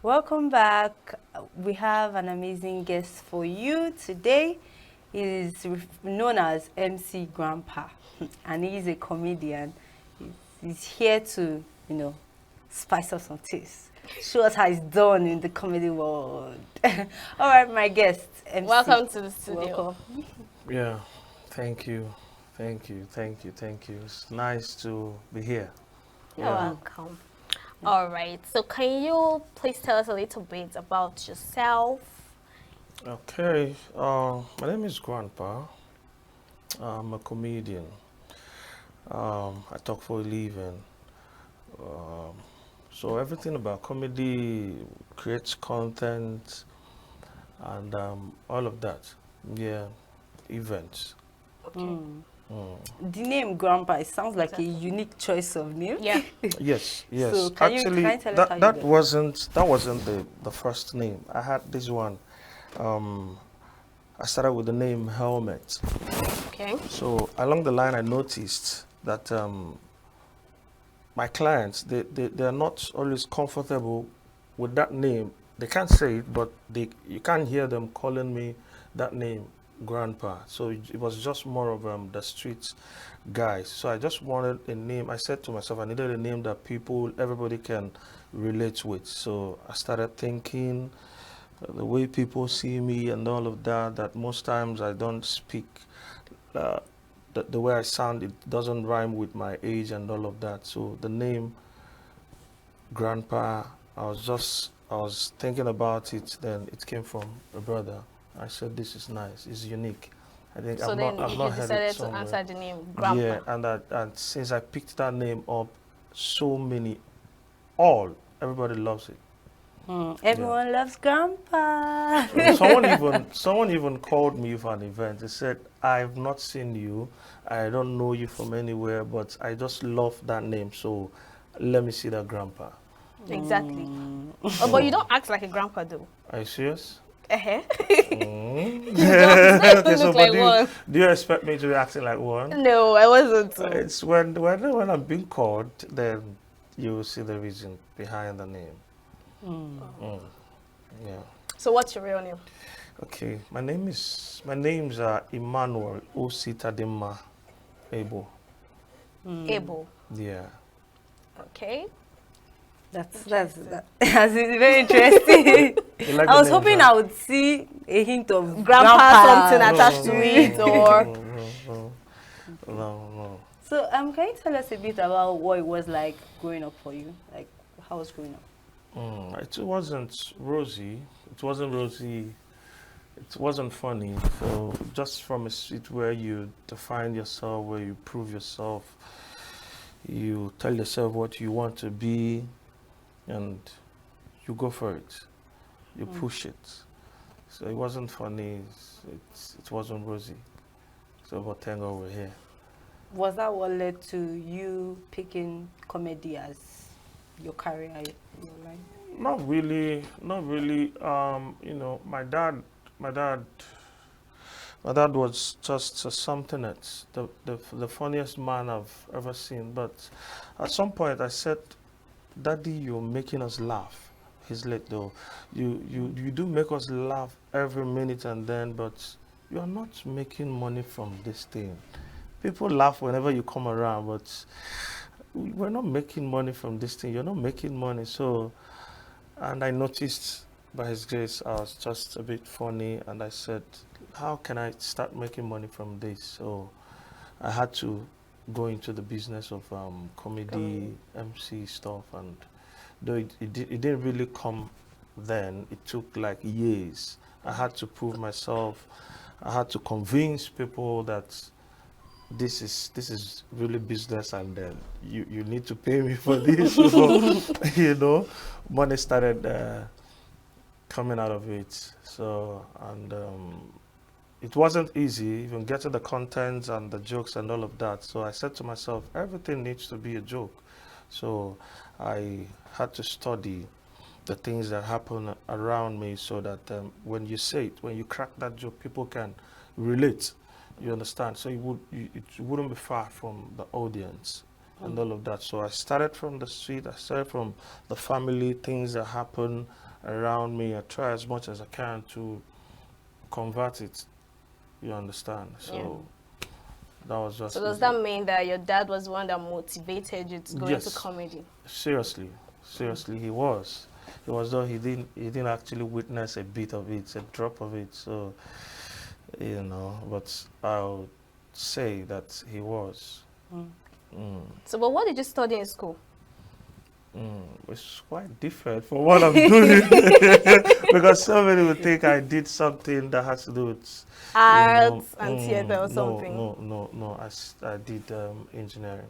Welcome back. We have an amazing guest for you today. He is known as MC Grandpa, and he is a comedian. He's here to, spice up some taste. Show us how he's done in the comedy world. All right, my guest, MC. Welcome to the studio. Welcome. Yeah, thank you, thank you. It's nice to be here. You're Yeah, welcome. All right. So, can you please tell us a little bit about yourself? okay. My name is Grandpa. I'm a comedian. I talk for a living. Um, so everything about comedy creates content and all of that. Yeah, events. Okay. Mm. The name Grandpa, it sounds like a Exactly. unique choice of name. Yeah. Yes, So yes. can Actually, you tell us how that you that got it? wasn't the first name. I had this one. Um, I started with the name Helmet. Okay. So along the line, I noticed that my clients they are not always comfortable with that name. They can't say it, but you can't hear them calling me that name, Grandpa. So it was just more of the street guys. So I just wanted a name. I said to myself, I needed a name that everybody can relate with. So I started thinking the way people see me and all of that. That most times I don't speak. Uh, the way I sound, it doesn't rhyme with my age and all of that. So the name Grandpa, I was thinking about it. Then it came from a brother. I said, "This is nice. It's unique. I think So then I've you not heard it decided to somewhere." answer the name Yeah, Grandpa. and since I picked that name up, so many, all everybody loves it. Yeah. Everyone loves Grandpa. So someone even called me for an event. They said, "I've not seen you. I don't know you from anywhere, but I just love that name. So let me see that grandpa." Exactly. Mm. Oh, but you So don't act like a grandpa, though. are you serious? Uh-huh. Mm. You don't Okay, even so look but like one. do you expect me to be acting like one? No, I wasn't. It's when I'm being called, then you will see the reason behind the name. Mm. Mm. Yeah. So, what's your real name? Okay. My name's Emmanuel Ositadima Ebo. Mm. Abel. Yeah. Okay. That. That's very interesting. You like I the was names, hoping right? I would see a hint of Grandpa, something grandpa. attached to it, or No. So can you tell us a bit about what it was like growing up for you? Like how was growing up? It wasn't rosy. It wasn't rosy. It wasn't funny. So just from a street where you define yourself, where you prove yourself, you tell yourself what you want to be, and you go for it. You Mm. push it. So it wasn't funny. It wasn't rosy. So but thank God we're here. Was that what led to you picking comedy as your career, your line? Not really. Not really. My dad, my dad was just something else. The funniest man I've ever seen. But at some point, I said, "Daddy, you're making us laugh." He's late though. You do make us laugh every minute and then, but you are not making money from this thing. People laugh whenever you come around, but we're not making money from this thing. You're not making money. So, and I noticed by His grace, I was just a bit funny, and I said, "How can I start making money from this?" So, I had to go into the business of comedy? comedy, MC stuff, and though it didn't really come then, it took like years. I had to prove myself. I had to convince people that this is really business, and then you need to pay me for this before you know money started coming out of it. So and it wasn't easy even getting the content and the jokes and all of that. So I said to myself, everything needs to be a joke. So I had to study the things that happen around me so that when you say it, when you crack that joke, people can relate. You understand? So it wouldn't be far from the audience and Mm. all of that. So I started from the street. I started from the family things that happen, around me. I try as much as I can to convert it. You understand? So that was just. So does that mean that your dad was the one that motivated you to go into comedy? Seriously, he was. It was though he didn't actually witness a bit of it, a drop of it. So, you know, but I would say that he was. So, but what did you study in school? It's quite different from what I'm doing because somebody would think I did something that has to do with arts and theater or something. No. I did engineering,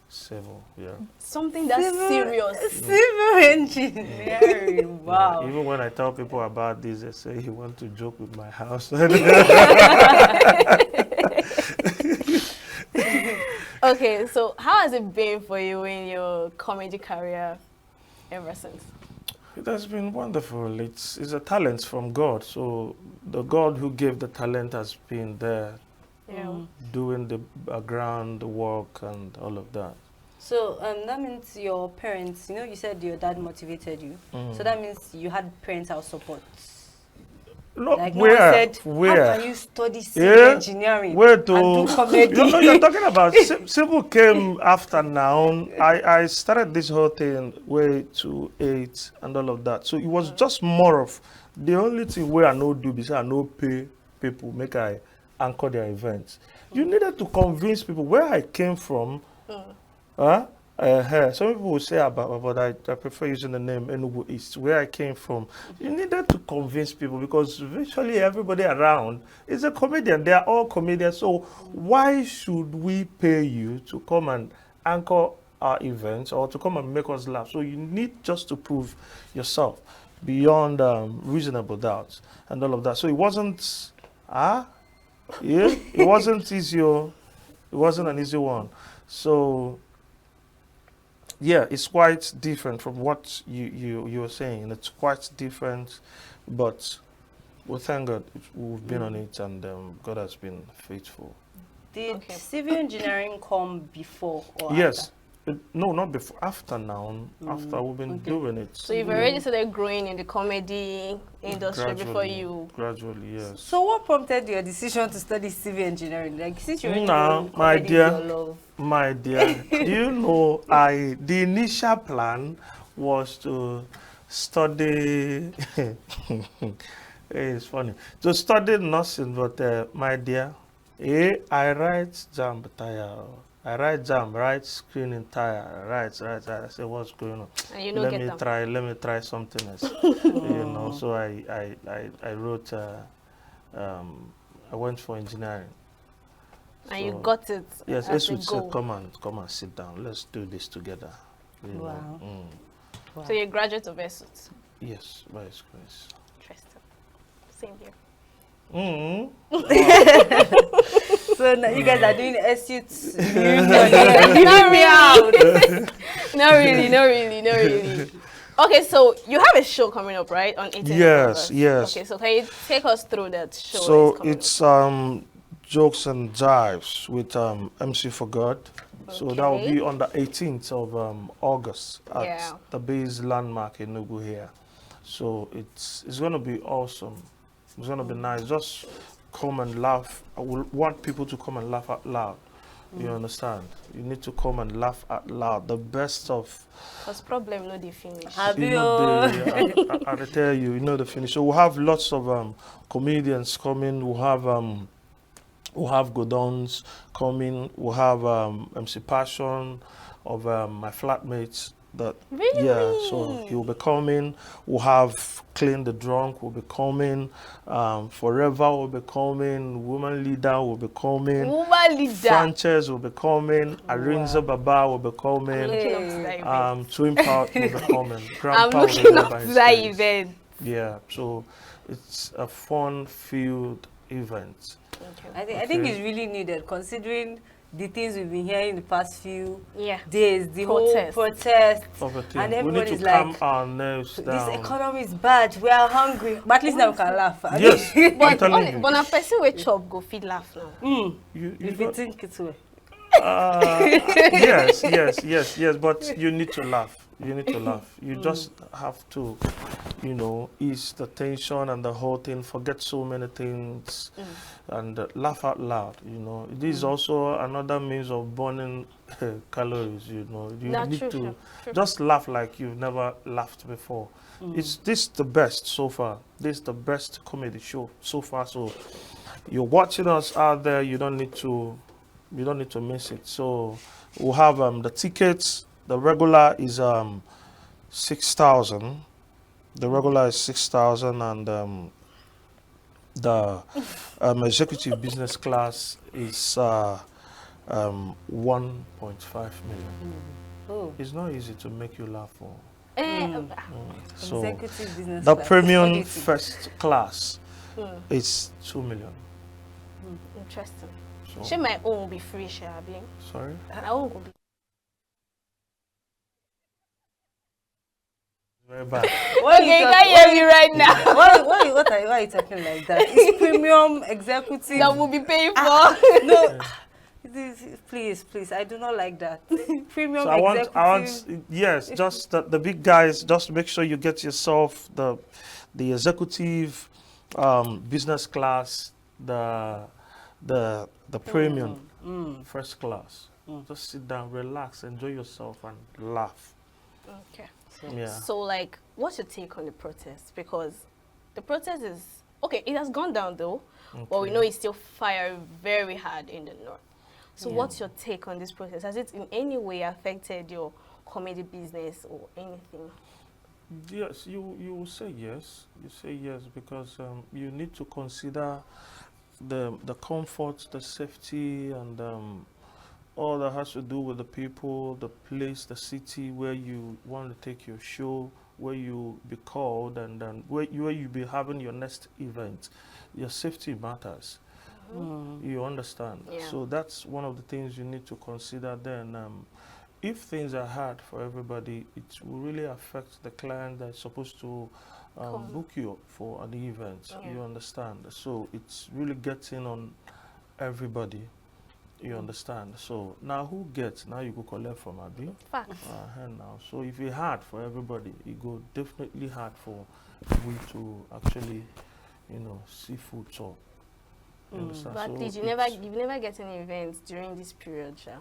civil, yeah. Something that's serious. Civil engineering. Wow. Even when I tell people about this, they say you want to joke with my house. Okay, so how has it been for you in your comedy career ever since? It has been wonderful. It's a talent from God. So the God who gave the talent has been there doing the background work and all of that. So that means your parents, you said your dad motivated you. So that means you had parental support. No, like where? How can you study civil engineering and do comedy? You're talking about civil came after now. I started this whole thing way to 8 and all of that. So it was just more of the only thing where I know do because I know pay people make I anchor their events. You needed to convince people where I came from. Some people will say but I prefer using the name Enugu East, where I came from. You needed to convince people because virtually everybody around is a comedian. They are all comedians. So why should we pay you to come and anchor our events or to come and make us laugh? So you need just to prove yourself beyond reasonable doubts and all of that. So it wasn't, it wasn't easy. It wasn't an easy one. So yeah, it's quite different from what you were saying. It's quite different, but we thank God we've been on it, and God has been faithful. Did civil engineering come before or yes. No, not before. After now. After we've been doing it. So you've already started growing in the comedy industry before you. Gradually, yes. So what prompted your decision to study civil engineering? Like since you're my dear, do you know the initial plan was to study. It's funny to study nursing, but my dear, I write JAMB tire. I write JAMB, write screening tire, right. I say, what's going on? And let me try something else. So I wrote. I went for engineering. And you got it. Yes, Esud said, come and sit down. Let's do this together. Wow. Wow. So you're a graduate of Esud? Yes, by His grace. Interesting. Same here. So now you guys are doing SUTs. Not really. Okay, so you have a show coming up, right? On 18th Yes, yes. Okay, so can you take us through that show? So it's Jokes and Jives with MC For God. So that will be on the 18th of August at the Base Landmark in Enugu here. So it's going to be awesome. It's going to be nice. Just come and laugh. I will want people to come and laugh out loud. You understand? You need to come and laugh out loud. The best of... Because problem no the finish. I tell you, the finish. So we'll have lots of comedians coming. We'll have Godons coming. We'll have MC Passion of my flatmates. Really? Yeah, so he'll be coming. We'll have Clean the Drunk will be coming. Forever will be coming. Woman Leader will be coming. Woman Leader. Frances will be coming. Arinza Baba will be coming. Twin Power will be coming. I'm looking up to that event. Yeah, so it's a fun-filled event. Okay. I think it's really needed considering the things we've been hearing in the past few days, the whole protest, and everybody's like, calm our nerves down. This economy is bad, we are hungry, but at least now we can laugh. Yes, but a person with chop go feed laugh now. If you think it's way. yes. But you need to laugh. You need to laugh. You just have to, ease the tension and the whole thing. Forget so many things, and laugh out loud. This is also another means of burning calories. You That's need true, to true. just laugh like you've never laughed before. It's this the best so far. This the best comedy show so far. So you're watching us out there. You don't need to miss it. So we'll have the tickets. The regular is 6,000. The regular is 6,000, and the executive business class is 1.5 million. Oh, It's not easy to make you laugh. So executive business the class. premium What do you think? first class is 2 million. Interesting. So, Should my own be free, Shabi? sorry. My own will be. Very bad. What Okay, you can't hear me right now. why are you talking like that? It's premium executive. That will be paying for. No, please, I do not like that. Premium So I executive. want, yes, just the big guys. Just make sure you get yourself the executive, business class, the premium first class. Just sit down, relax, enjoy yourself, and laugh. Okay. Yeah. So, like, what's your take on the protest? Because the protest is okay. It has gone down though, but we know it's still firing very hard in the north. So, what's your take on this protest? Has it in any way affected your comedy business or anything? Yes, you will say yes. You say yes because you need to consider the comfort, the safety, and all that has to do with the people, the place, the city where you want to take your show, where you be called, and then where you be having your next event. Your safety matters. You understand? Yeah. So that's one of the things you need to consider then. If things are hard for everybody, it will really affect the client that's supposed to book you up for an event. Yeah. You understand? So it's really getting on everybody. You understand? So now who gets? Now you go collect from Abi. Facts. Now. So if it's hard for everybody, it go definitely hard for we to actually, see food talk. You understand? But So did you it's, never get any events during this period, Sha?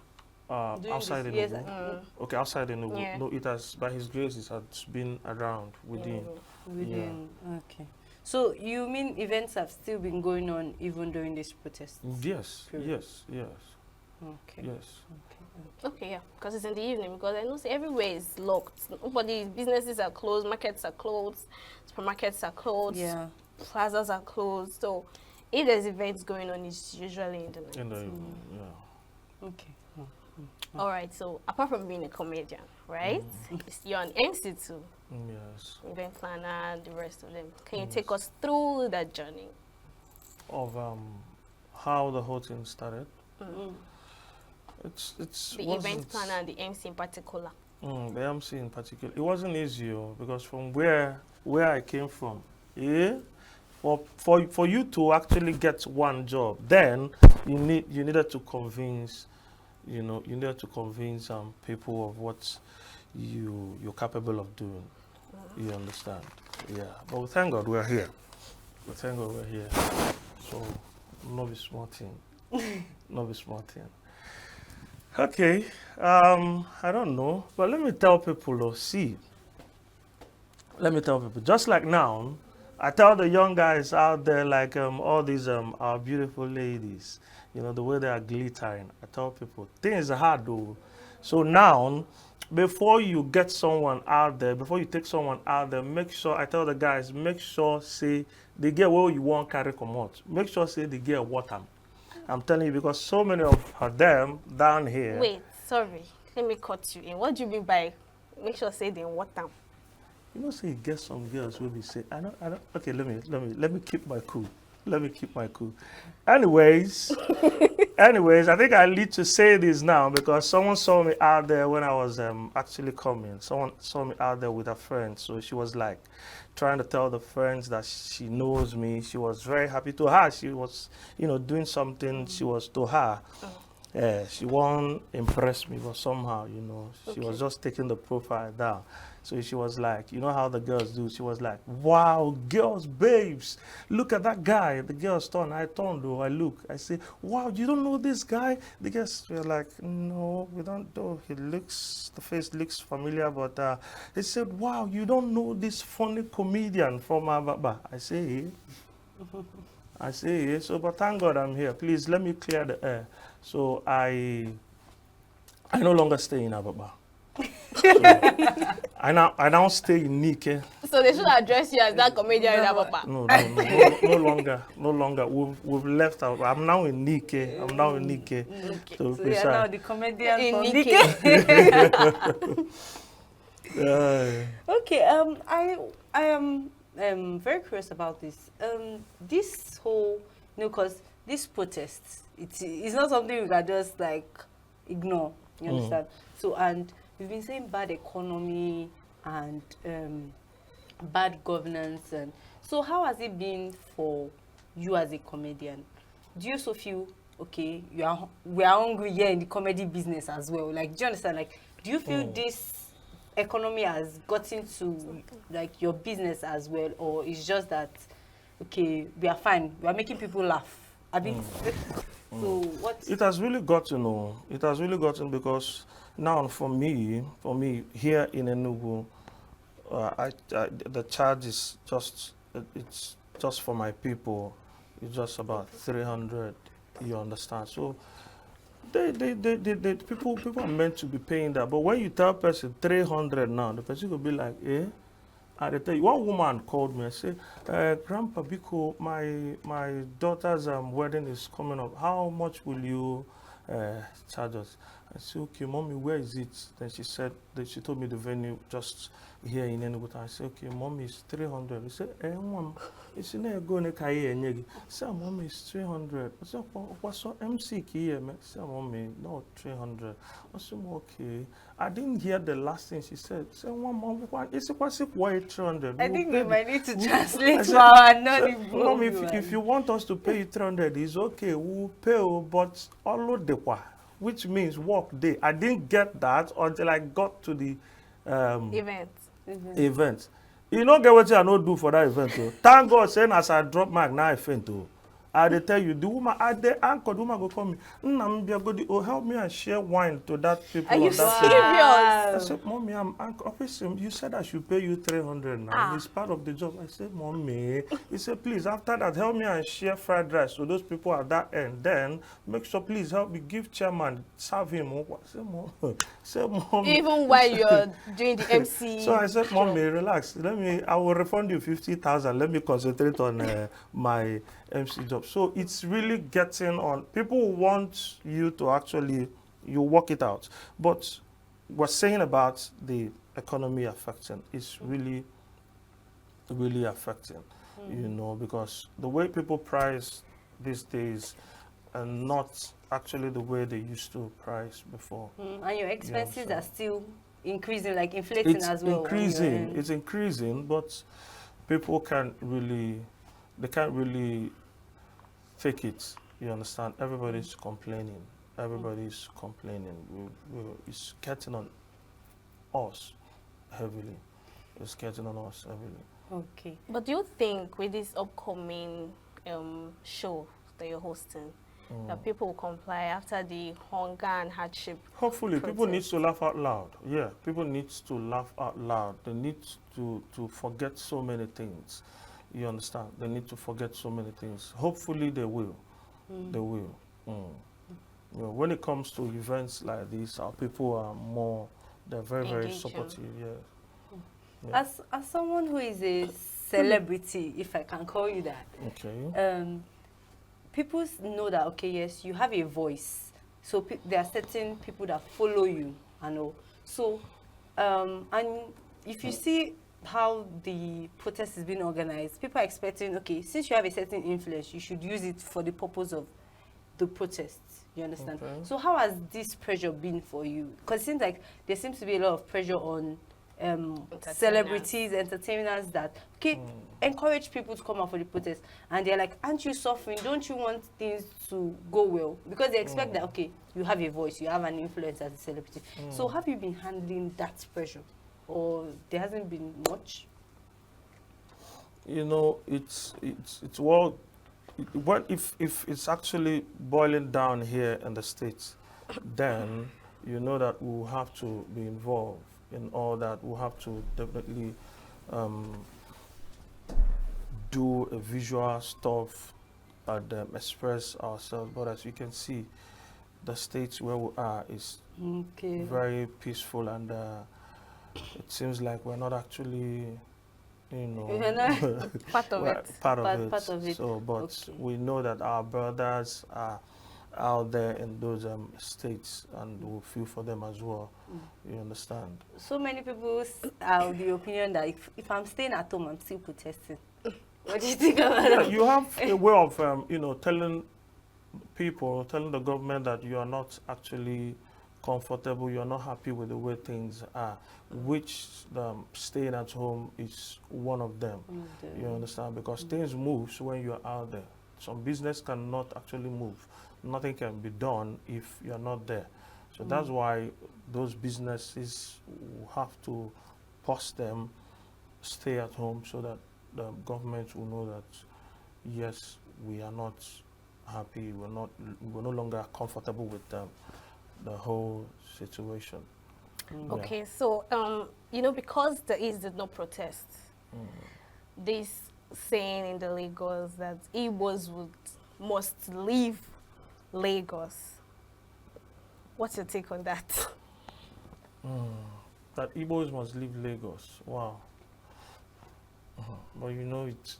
During outside this the year's, Enugu? Okay, outside the Enugu. Yeah. No, it has, by His grace, it has been around within. within. Okay. So you mean events have still been going on even during this protest? Yes, Period. yes. Okay. Yes. Okay, yeah, because it's in the evening. Because I know say everywhere is locked. Nobody, businesses are closed, markets are closed, supermarkets are closed, Yeah. plazas are closed. So if there's events going on, it's usually in the night. In the evening, yeah. Okay. All right. So apart from being a comedian, right? You're an MC too, Yes. event planner, the rest of them. Can you take us through that journey? Of how the whole thing started. It's The event wasn't- planner and the MC in particular. The MC in particular, it wasn't easy because from where I came from, for you to actually get one job, then you needed to convince, you needed to convince people of what you're capable of doing. You understand? Yeah. But we thank God we're here. We thank God we're here. So no be small thing. No be small thing. Okay, I don't know, but let me tell people, let me tell people, just like now, I tell the young guys out there, like all these our beautiful ladies, the way they are glittering, I tell people, things are hard though. So now, before you get someone out there, before you take someone out there, make sure, I tell the guys, make sure, say, they get what you want carry come out. Make sure, say, they get what I'm telling you, because so many of them down here. Wait, sorry. Let me cut you in. What do you mean by make sure say they want them? Say you get some girls will be say, I don't. Okay, let me keep my cool. Let me keep my cool. Anyways, I think I need to say this now because someone saw me out there when I was actually coming. Someone saw me out there with a friend, so she was like trying to tell the friends that she knows me. She was very happy to her. She was, doing something. She was to her. She won't impress me, but somehow, you know, she was just taking the profile down. So she was like, you know how the girls do. She was like, wow, girls, babes, look at that guy. The girls turned. I turned, though. I look. I say, wow, you don't know this guy? The girls were like, no, we don't know. The face looks familiar, but they said, wow, you don't know this funny comedian from Ababa. I say, I say, so, but thank God I'm here. Please let me clear the air. So I no longer stay in Ababa. So I now stay in Nike. So they should address you as that comedian in Ababa. No longer. We've left out. I'm now in Nike. I'm now in Nike. So you are now the comedian In from Nike. Okay, I am very curious about this. This whole, you know, because these protests, it's not something we can just like ignore. You understand? So, and we've been saying bad economy and bad governance, and so how has it been for you as a comedian? Do you also feel okay? We are hungry here in the comedy business as well. Like, do you understand? Like, do you feel this economy has gotten to like your business as well, or it's just that okay, we are fine, we are making people laugh? I mean, so what? It has really gotten, it has really gotten because now for me here in Enugu, the charge is it's just for my people. It's just about 300. You understand? So people are meant to be paying that. But when you tell person 300 now, the person will be like, eh? I tell you, one woman called me and said, Grandpa Biko, my daughter's wedding is coming up. How much will you charge us? I said, okay, mommy, where is it? Then she said, she told me the venue just here in Enugu. I said, okay, mommy, it's 300. He said, mom, it's not going to carry any. I said, mommy, it's 300. I said, what's up, MC here? I said, mommy, no, 300. I said, okay. I didn't hear the last thing she said. I said, mom, it's what's it, why 300? I think we might need to translate for our non-Igbo. Mom, if you want us to pay you 300, it's okay, we'll pay you, but all of the which means work day. I didn't get that until I got to the event. You don't get what I not do for that event. Though. Thank God, saying as I drop my now I faint. Though. I they tell you, the woman, the anchor, the woman go call me. Oh, help me and share wine to that people. Are you that serious? I said, mommy, I'm anchor. You said I should pay you 300 now. It's part of the job. I said, mommy. He said, please, after that, help me and share fried rice to those people at that end. Then make sure, please help me give chairman, serve him. I said, mom. Said, mommy. Even while you're doing the MC. So I said, mommy, relax. I will refund you 50,000. Let me concentrate on my MC job. So it's really getting on. People want you to actually, you work it out. But we're saying about the economy affecting, it's really, really affecting, you know, because the way people price these days and not actually the way they used to price before. And your expenses are still increasing, like inflating as well. It's increasing, but people can't really fake it. You understand? Everybody's complaining. Everybody's complaining. It's getting on us heavily. It's getting on us heavily. Okay. But do you think with this upcoming show that you're hosting, that people will comply after the hunger and hardship? Hopefully, protest? people need to laugh out loud. Yeah, people need to laugh out loud. They need to forget so many things. You understand? They need to forget so many things. Hopefully, they will. They will. You know, when it comes to events like this, our people are more. They're very, very supportive. Yeah. As someone who is a celebrity, if I can call you that. Okay. People know that, okay, yes, you have a voice. So there are certain people that follow you, I know. So, and if you see how the protest is being organized, people are expecting, okay, since you have a certain influence, you should use it for the purpose of the protests. You understand? Okay. So how has this pressure been for you? Because it seems like there seems to be a lot of pressure on celebrities, entertainers that encourage people to come out for the protest, and they're like, aren't you suffering? Don't you want things to go well? Because they expect that, okay, you have a voice, you have an influence as a celebrity. So have you been handling that pressure, or there hasn't been much? You know, it's well, what if it's actually boiling down here in the States, then you know that we'll have to be involved in all that. We'll have to definitely do a visual stuff and express ourselves. But as you can see, the States where we are is very peaceful, and it seems like we're not actually, you know, part of it. Part Part of it. So, but we know that our brothers are out there in those states, and we'll feel for them as well. You understand? So many people are of the opinion that if I'm staying at home, I'm still protesting. What do you think about that? You have a way of, you know, telling the government that you are not actually comfortable, you are not happy with the way things are, which staying at home is one of them. You understand? Because things move when you're out there. Some business cannot actually move. Nothing can be done if you're not there. So that's why those businesses have to pause them, stay at home, so that the government will know that, yes, we are not happy, we're no longer comfortable with the whole situation. Okay, so you know, because the East did not protest, this saying in the Lagos that Igbos must leave Lagos. What's your take on that? That Igbos must leave Lagos. Wow. But you know, it's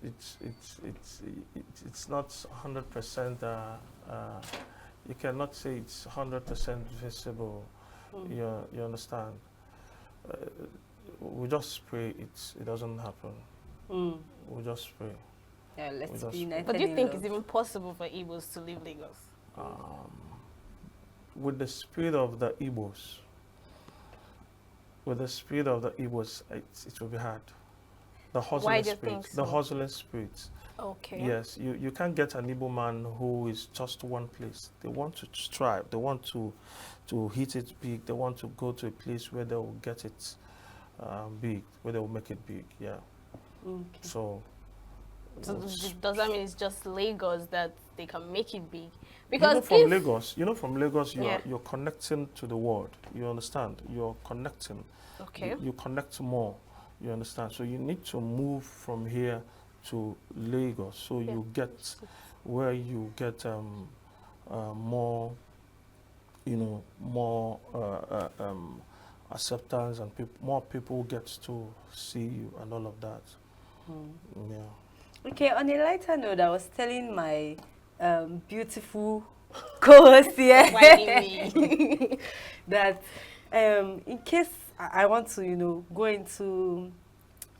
not 100%. You cannot say it's 100% visible. You understand? We just pray it doesn't happen. We just pray. Yeah, let's be united. But do you think it's even possible for Igbos to leave Lagos? With the spirit of the Igbos, it will be hard. The hustling spirit. So? The hustling spirit. Okay. Yes, you can't get an Igbo man who is just one place. They want to strive. They want to hit it big. They want to go to a place where they will get it big, where they will make it big. Yeah. Okay. So does that mean it's just Lagos that they can make it big? Because from Lagos, Yeah. you're connecting to the world. You understand? You're connecting. Okay. You connect more. You understand? So you need to move from here to Lagos, so you get where you get more, more acceptance, and more people get to see you and all of that. Yeah. Okay, on a lighter note, I was telling my beautiful co-host here that in case I want to, go into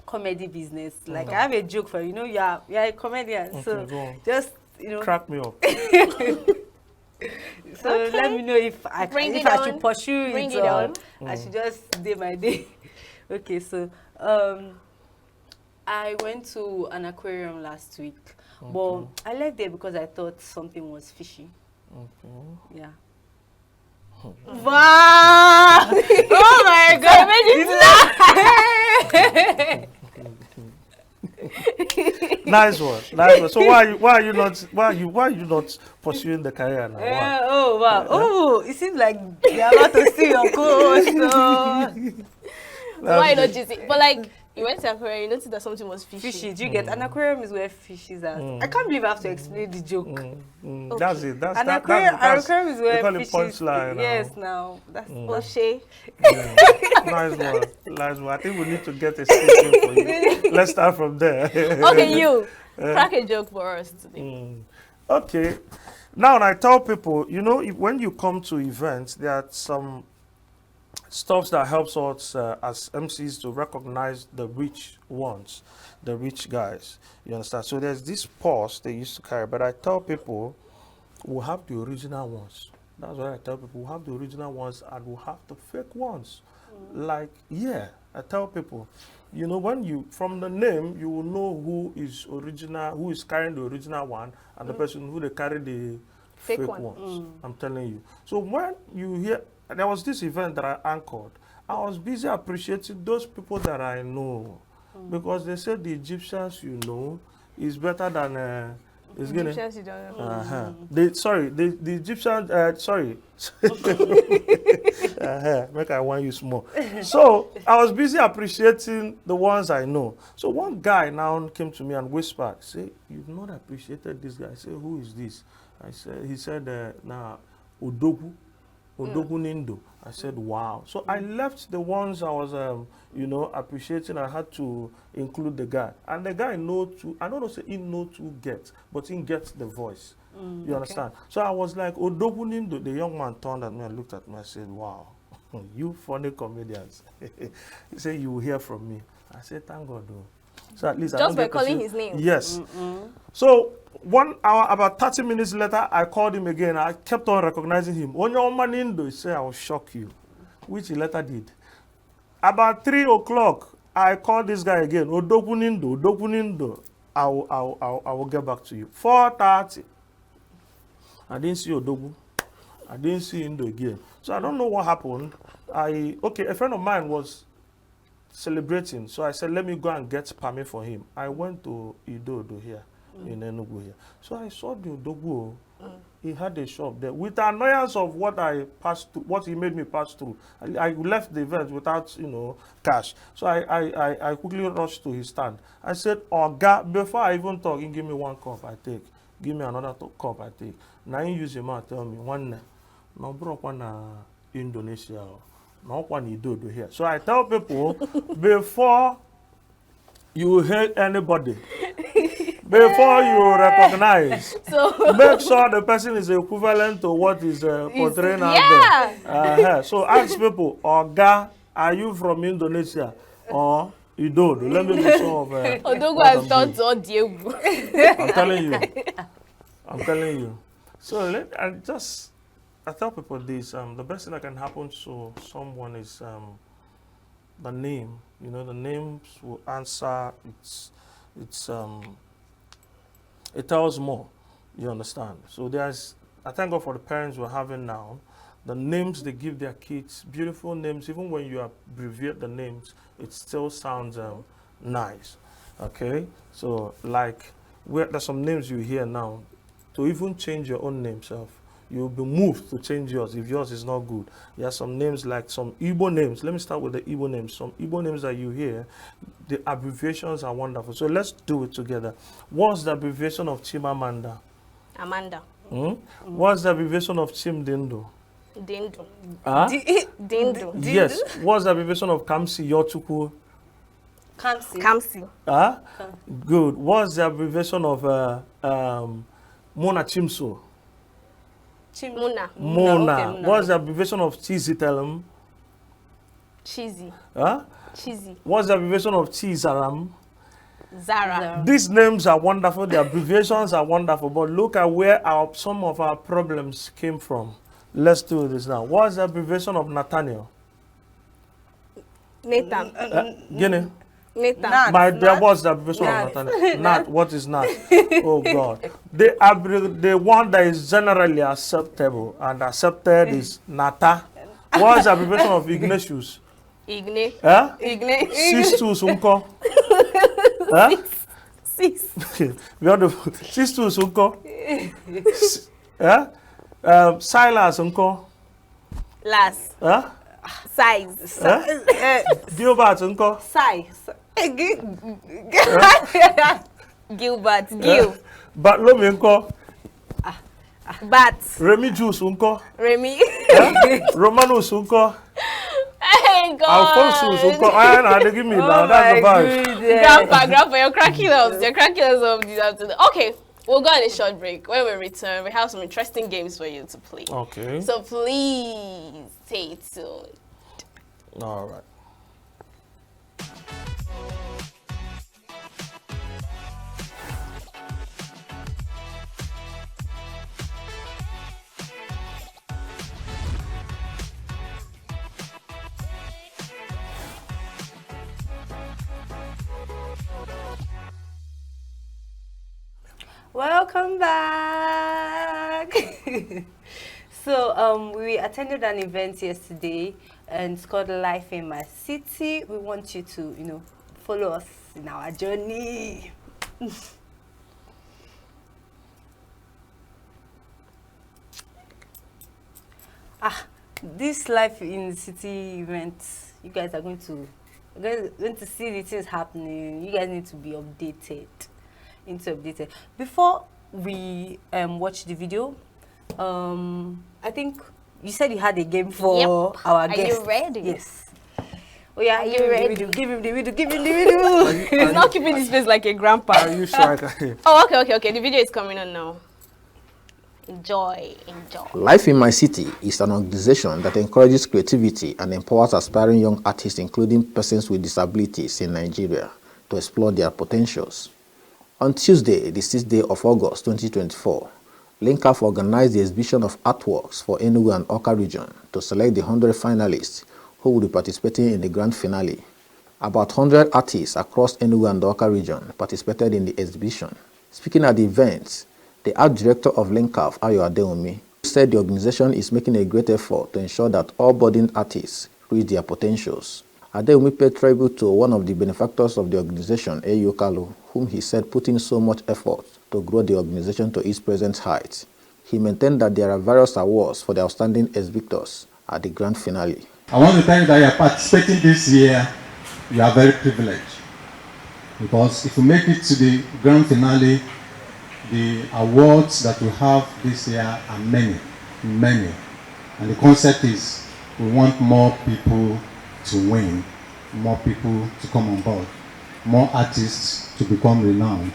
comedy business, like I have a joke for you. You are a comedian, Okay, so just crack me up. So let me know if I should pursue Bring it it or on. I should just day by day. Okay, so I went to an aquarium last week, but I left there because I thought something was fishy. Okay. Yeah. Wow! Oh my God! Nice one, nice one. So why are you not pursuing the career now? Why? Oh wow! Oh, it seems like you're about to see your coach. Why not just but like you went to aquarium, you noticed that something was fishy. Fishy, do you get an aquarium is where fishes are? I can't believe I have to explain the joke. Okay. That's it. An aquarium is where call it fishes. punchline. Yes, now that's O'Shea. Nice one, nice one. I think we need to get a statement for you. Let's start from there. Okay, you crack a joke for us today. Okay. Now, I tell people, when you come to events, there are some stuff that helps us as MCs to recognize the rich ones, the rich guys. You understand? So there's this purse they used to carry, but I tell people we'll have the original ones. That's what I tell people. We'll have the original ones and we'll have the fake ones. Like, yeah, I tell people, you know, when you, from the name, you will know who is original, who is carrying the original one, and the person who they carry the Fake fake one. ones. I'm telling you. So when you hear, there was this event that I anchored, I was busy appreciating those people that I know. Because they said the Egyptians you know is better than is gonna. Egyptians you don't know. The Egyptians, sorry. Make I want you small. So I was busy appreciating the ones I know. So one guy now came to me and whispered, say, you've not appreciated this guy. I said, who is this? He said, nah, Odogu. Odogu Nindo. I said, wow. So I left the ones I was, you know, appreciating. I had to include the guy. And the guy know to, I don't know say he know to get, but he gets the voice. You understand? So I was like, Odogu Nindo. The young man turned at me and looked at me. I said, wow, you funny comedians. He said, you will hear from me. I said, thank God, though. So at least I Just don't by get to calling see- his name. Yes. So 1 hour, about 30 minutes later, I called him again. I kept on recognizing him. On your money, he said, I will shock you, which he later did. About 3 o'clock, I called this guy again. Odogunindo, Odogunindo. I will get back to you. 4:30. I didn't see Odogu. I didn't see Indo again. So I don't know what happened. A friend of mine was celebrating. So I said, let me go and get permit for him. I went to Idodo here in Enugu here. So I saw the Odogu. He had a shop there. With the annoyance of what I passed through, what he made me pass through, I left the event without, you know, cash. So I quickly rushed to his stand. I said, Oga, before I even talk, he give me 1 cup, I take. Give me another cup, I take. Now he use him and tell me, one, no bro, one Indonesia. No one you do here. So I tell people before you hate anybody, before you recognize, So make sure the person is equivalent to what is portraying out there. So ask people, Oga, are you from Indonesia? Or you don't? Let me be sure of Odogu what has I'm done doing. to Diego. I'm telling you. I'm telling you. So I tell people this, the best thing that can happen to someone is the name. You know, the names will answer. It tells more. You understand? So I thank God for the parents we're having now. The names they give their kids, beautiful names. Even when you abbreviate the names, it still sounds nice. Okay? So like, there's some names you hear now. To even change your own name self, you'll be moved to change yours if yours is not good. There are some names like some Igbo names. Let me start with the Igbo names. Some Igbo names that you hear, the abbreviations are wonderful. So let's do it together. What's the abbreviation of Chimamanda? Amanda. What's the abbreviation of Chimdindo? Dindo. Huh? Dindo. Yes. What's the abbreviation of Kamsi Yochukwu? Kamsi. Kamsi. Huh? Good. What's the abbreviation of Mona Chimso? Muna. Mona. Okay, Muna. What's the abbreviation of Chizitelum? Cheesy. Huh? Cheesy. What's the abbreviation of Chizaram? Zara. These names are wonderful, the abbreviations are wonderful, but look at where some of our problems came from. Let's do this now. What's the abbreviation of Nathaniel? Nathan. Guinea? Nathan. Nat. My dear, Nat. what's the abbreviation Nat. of Nathaniel? Nat. What is Nat? Oh God. The one that is generally acceptable and accepted is Nata. What's the abbreviation of Ignatius? Igne. Huh? Igne. Sistus Unko. Huh? Six. Beautiful. Sistus Unko. Huh? Silas Unko. Last. Huh? Size. Huh? Gilbert Unko. Size. Gilbert. Gil. Bartolome Unko. Bat. Remy Juice Unko. Remy. Romanus Unko. Hey God. Alphonsus Unko. I they give me now. That's the vibe. Grandpa, you're cracking us. You're cracking us up this afternoon. Okay, we'll go on a short break. When we return, we have some interesting games for you to play. Okay. So please stay tuned. All right. Welcome back. So we attended an event yesterday, and it's called Life in My City. We want you to, follow us in our journey. This Life in the City event, you guys are going to see the things happening. You guys need to be updated. Before we watch the video, I think you said you had a game for our guest. Are you ready? Yes. Oh yeah, are you ready? Give him the video. He's not keeping his face like a grandpa. Are you sure? Oh, okay. The video is coming on now. Enjoy. Life in My City is an organization that encourages creativity and empowers aspiring young artists, including persons with disabilities in Nigeria, to explore their potentials. On Tuesday, the 6th day of August 2024, LinkUp organized the exhibition of artworks for Enugu and Awka region to select the 100 finalists who will be participating in the grand finale. About 100 artists across Enugu and Awka region participated in the exhibition. Speaking at the event, the art director of LinkUp, Ayo Adeomi, said the organization is making a great effort to ensure that all budding artists reach their potentials. Adeomi paid tribute to one of the benefactors of the organization, Eyo Kalu, whom he said put in so much effort to grow the organization to its present height. He maintained that there are various awards for the outstanding exhibitors at the grand finale. I want to tell you that you are participating this year. You are very privileged, because if you make it to the grand finale, the awards that we have this year are many. And the concept is we want more people to win, more people to come on board, more artists to become renowned.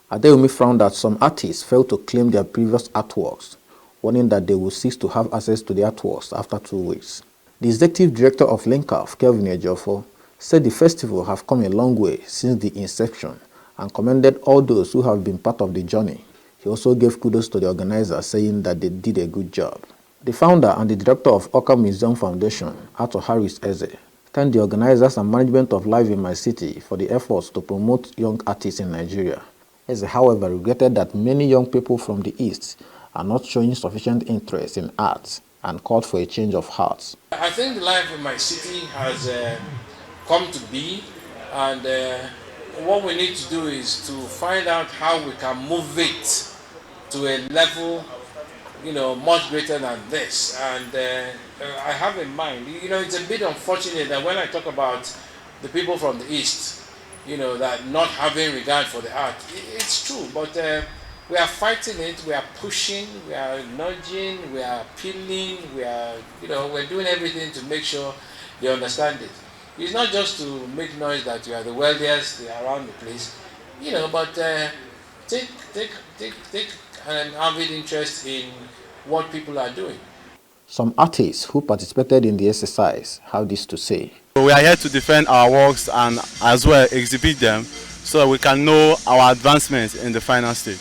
Adeomi found that some artists failed to claim their previous artworks, warning that they will cease to have access to the artworks after 2 weeks. The executive director of LinkUp, Kelvin Ejiofor, said the festival have come a long way since the inception and commended all those who have been part of the journey. He also gave kudos to the organizers, saying that they did a good job. The founder and the director of Awka Museum Foundation, Arthur Harris Eze, thanked the organizers and management of Life in My City for the efforts to promote young artists in Nigeria. Eze, however, regretted that many young people from the East are not showing sufficient interest in art and called for a change of heart. I think Life in My City has come to be, and what we need to do is to find out how we can move it to a level, much greater than this. And I have in mind, it's a bit unfortunate that when I talk about the people from the East, that not having regard for the art, it's true, but we are fighting it, we are pushing, we are nudging, we are appealing, we are, we're doing everything to make sure they understand it. It's not just to make noise that you are the wealthiest around the place, but take an avid interest in what people are doing. Some artists who participated in the exercise have this to say. We are here to defend our works and as well exhibit them so that we can know our advancements in the final stage.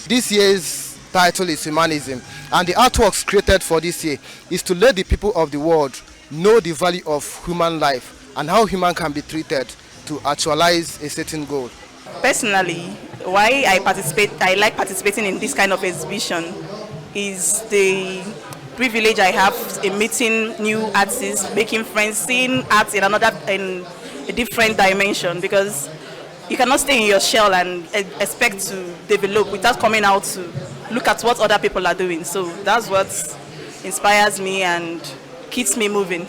This year's title is Humanism, and the artworks created for this year is to let the people of the world know the value of human life and how human can be treated to actualize a certain goal. Personally, why I like participating in this kind of exhibition is the privilege I have in meeting new artists, making friends, seeing art in a different dimension, because you cannot stay in your shell and expect to develop without coming out to look at what other people are doing. So that's what inspires me and keeps me moving.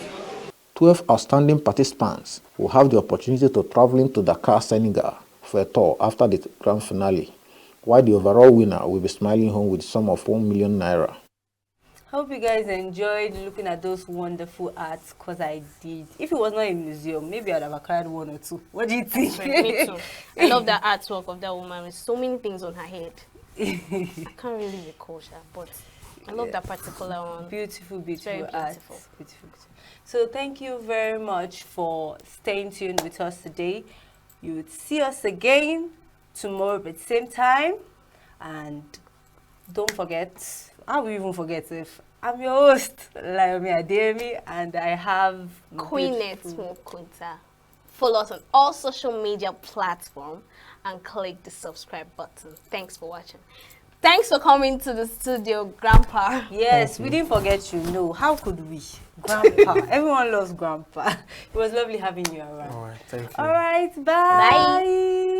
12 outstanding participants will have the opportunity to travel to Dakar, Senegal for a tour after the grand finale, while the overall winner will be smiling home with a sum of 1 million naira. Hope you guys enjoyed looking at those wonderful arts, because I did. If it was not a museum, maybe I'd have acquired 1 or 2. What do you think? Me too. I love the artwork of that woman with so many things on her head. I can't really recall that, but I love that particular one. Beautiful art. Beautiful. So thank you very much for staying tuned with us today. You would see us again tomorrow at the same time. And don't forget, I will even forget if I'm your host, Layomi Ademi, and I have Queen Mokunta Follow us on all social media platforms and click the subscribe button. Thanks for watching. Thanks for coming to the studio, Grandpa. Yes, we didn't forget you. No, how could we? Grandpa. Everyone loves Grandpa. It was lovely having you around. All right, thank you. All right, bye. Bye.